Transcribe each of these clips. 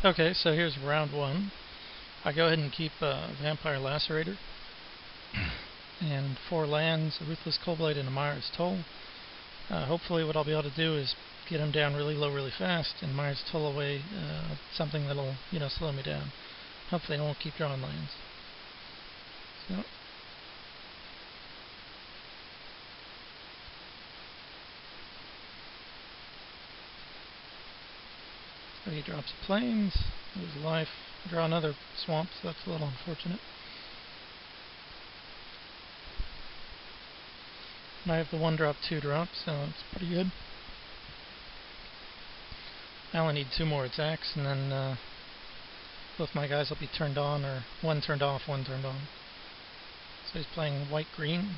Okay, so here's round one. I go ahead and keep Vampire Lacerator and 4 lands, a Ruthless Coldblade, and a Myra's Toll. Hopefully what I'll be able to do is get him down really low really fast and Myra's Toll away something that'll, slow me down. Hopefully I won't keep drawing lands. So he drops plains, lose life, draw another swamp, so that's a little unfortunate. And I have the 1-drop, 2-drop, so it's pretty good. I only need 2 more attacks, and then both my guys will be turned on, or one turned off, one turned on. So he's playing white-green.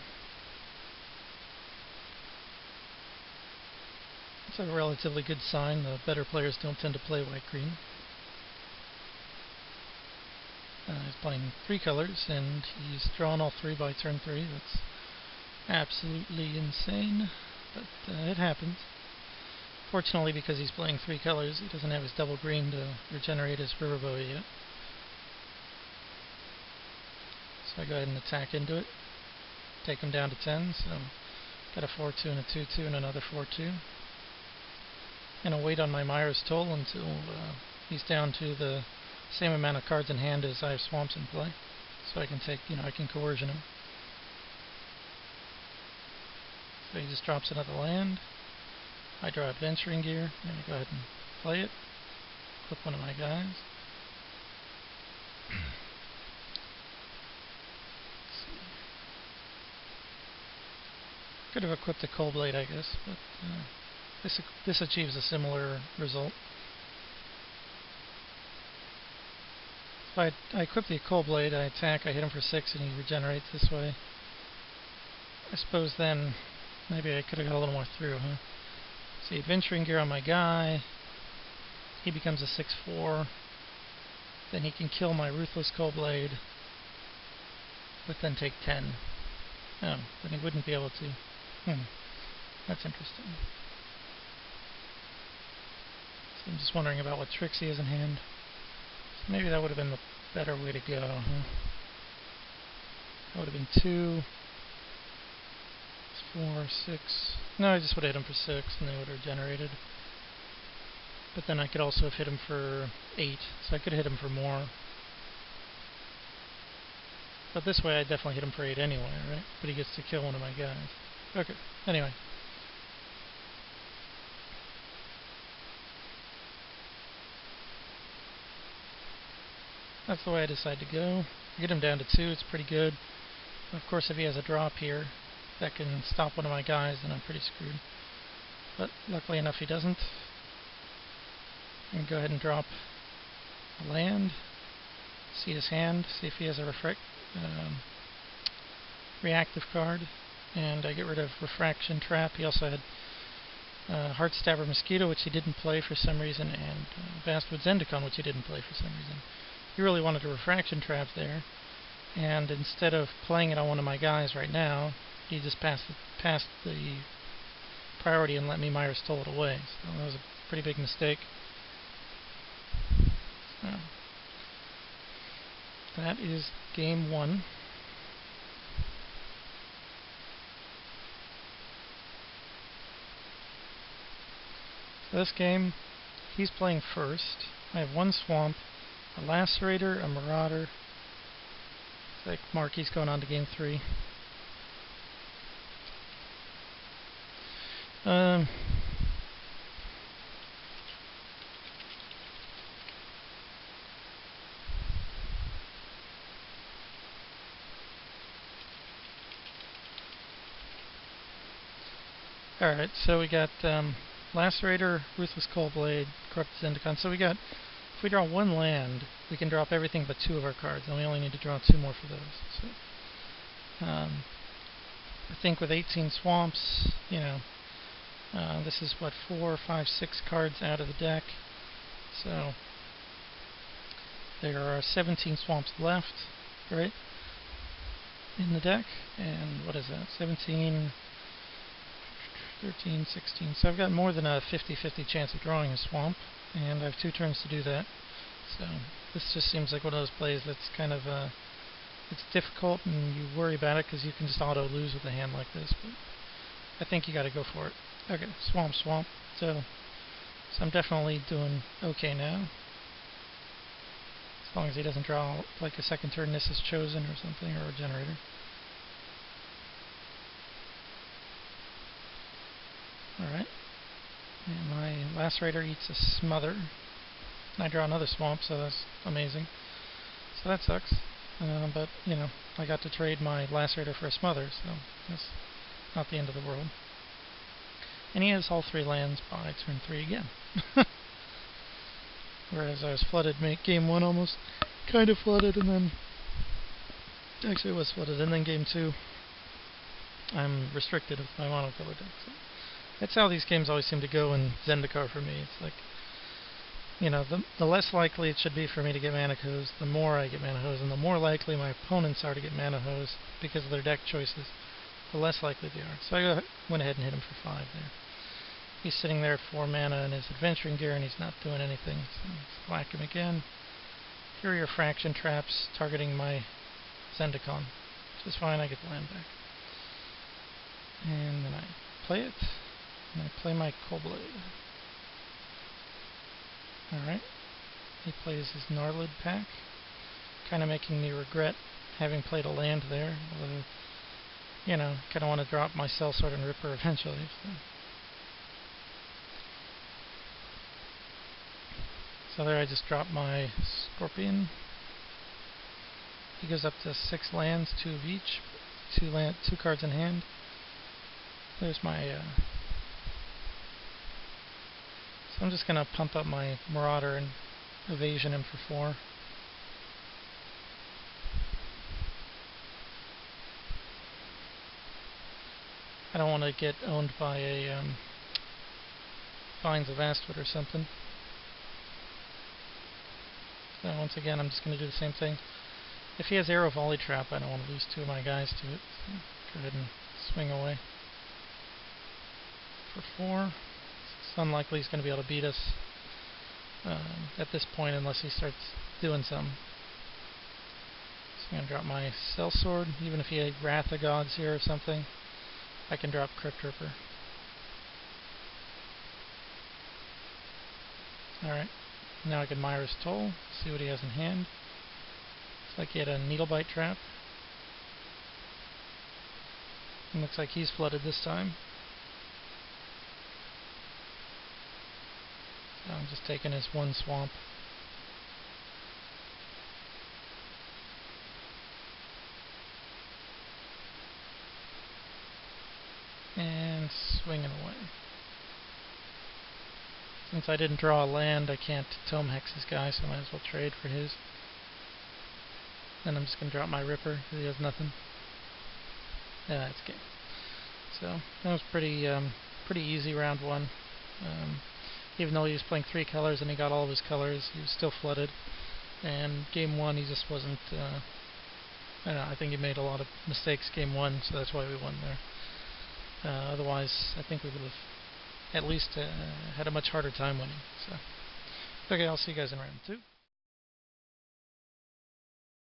It's a relatively good sign. The better players don't tend to play white-green. He's playing 3 colors, and he's drawn all 3 by turn 3. That's absolutely insane, but it happens. Fortunately, because he's playing 3 colors, he doesn't have his double green to regenerate his Riverboa yet. So I go ahead and attack into it. Take him down to 10, so got a 4-2 and a 2-2 and another 4-2. And I'll wait on my Myra's Toll until he's down to the same amount of cards in hand as I have swamps in play. So I can take, I can coercion him. So he just drops another land. I draw Adventuring Gear. I'm going to go ahead and play it. Equip one of my guys. Let's see. Could have equipped a Coldblade, I guess, but this achieves a similar result. If I equip the Coldblade, I attack, I hit him for 6, and he regenerates this way. I suppose then maybe I could have got a little more through, huh? See, Adventuring Gear on my guy. He becomes a 6/4. Then he can kill my Ruthless Coldblade, but then take 10. Oh, then he wouldn't be able to. That's interesting. So I'm just wondering about what tricks he has in hand. So maybe that would have been the better way to go, huh? That would have been 2, 4, 6. No, I just would have hit him for 6 and they would have regenerated. But then I could also have hit him for 8, so I could have hit him for more. But this way I definitely hit him for 8 anyway, right? But he gets to kill one of my guys. Okay, anyway. That's the way I decide to go. I get him down to 2, it's pretty good. Of course, if he has a drop here that can stop one of my guys, then I'm pretty screwed. But luckily enough he doesn't. I can go ahead and drop a land, see his hand, see if he has a reactive card, and I get rid of Refraction Trap. He also had Heartstabber Mosquito, which he didn't play for some reason, and Vastwood Zendikon, which he didn't play for some reason. He really wanted a Refraction Trap there, and instead of playing it on one of my guys right now, he just passed the priority and let me Myra's Toll it away. So that was a pretty big mistake. So that is game 1. So this game, he's playing first. I have 1 swamp, a Lacerator, a Marauder. It's like Marky's going on to game 3. Alright, so we got Lacerator, Ruthless Coldblade, Corrupted Zendikon. So we got, if we draw 1 land, we can drop everything but 2 of our cards, and we only need to draw 2 more for those. So, I think with 18 swamps, this is what, 4, 5, 6 cards out of the deck. So there are 17 swamps left, right, in the deck. And what is that? 17, 13, 16. So I've got more than a 50-50 chance of drawing a swamp, and I have 2 turns to do that. So this just seems like one of those plays that's kind of it's difficult and you worry about it because you can just auto lose with a hand like this, but I think you got to go for it. Okay, swamp, swamp. So I'm definitely doing okay now. As long as he doesn't draw like a second turn this is chosen or something, or a generator. Alright. And my Lacerator eats a Smother. And I draw another swamp, so that's amazing. So that sucks. But, you know, I got to trade my Lacerator for a Smother, so that's not the end of the world. And he has all 3 lands by turn 3 again. Whereas I was flooded game 1 almost. Kind of flooded, and then... Actually, it was flooded, and then game 2 I'm restricted with my monocolor deck. So that's how these games always seem to go in Zendikar for me. It's like, you know, the less likely it should be for me to get Mana Hose, the more I get Mana Hose, and the more likely my opponents are to get Mana Hose because of their deck choices, the less likely they are. So I went ahead and hit him for 5 there. He's sitting there at 4 mana in his adventuring gear and he's not doing anything. So let's whack him again. Here are your fraction traps targeting my Zendikon. Which is fine, I get the land back. And then I play it. And I play my Coldblade. Alright. He plays his Gnarlid pack. Kind of making me regret having played a land there. Although, you know, kind of want to drop my Sellsword and Ripper eventually. So there I just dropped my Scorpion. He goes up to 6 lands, 2 of each, 2 cards in hand. There's my... So I'm just going to pump up my Marauder and evasion him for 4. I don't want to get owned by a Vines of Astwood or something. So once again, I'm just going to do the same thing. If he has Arrow Volley Trap, I don't want to lose 2 of my guys to it. So go ahead and swing away. For 4. It's unlikely he's going to be able to beat us at this point unless he starts doing something. So I'm going to drop my Sellsword. Even if he had Wrath of Gods here or something, I can drop Crypt Ripper. Alright. Now I can Myra's Toll, see what he has in hand. Looks like he had a Needlebite Trap. And looks like he's flooded this time. So I'm just taking his 1 swamp. And swinging away. Since I didn't draw a land, I can't Tome Hex his guy, so I might as well trade for his. Then I'm just going to drop my Ripper, because he has nothing. Yeah, it's game. So, that was pretty easy round 1. Even though he was playing 3 colors and he got all of his colors, he was still flooded. And game 1, he just wasn't... I don't know, I think he made a lot of mistakes game 1, so that's why we won there. Otherwise, I think we would have at least had a much harder time winning. So, okay, I'll see you guys in round 2.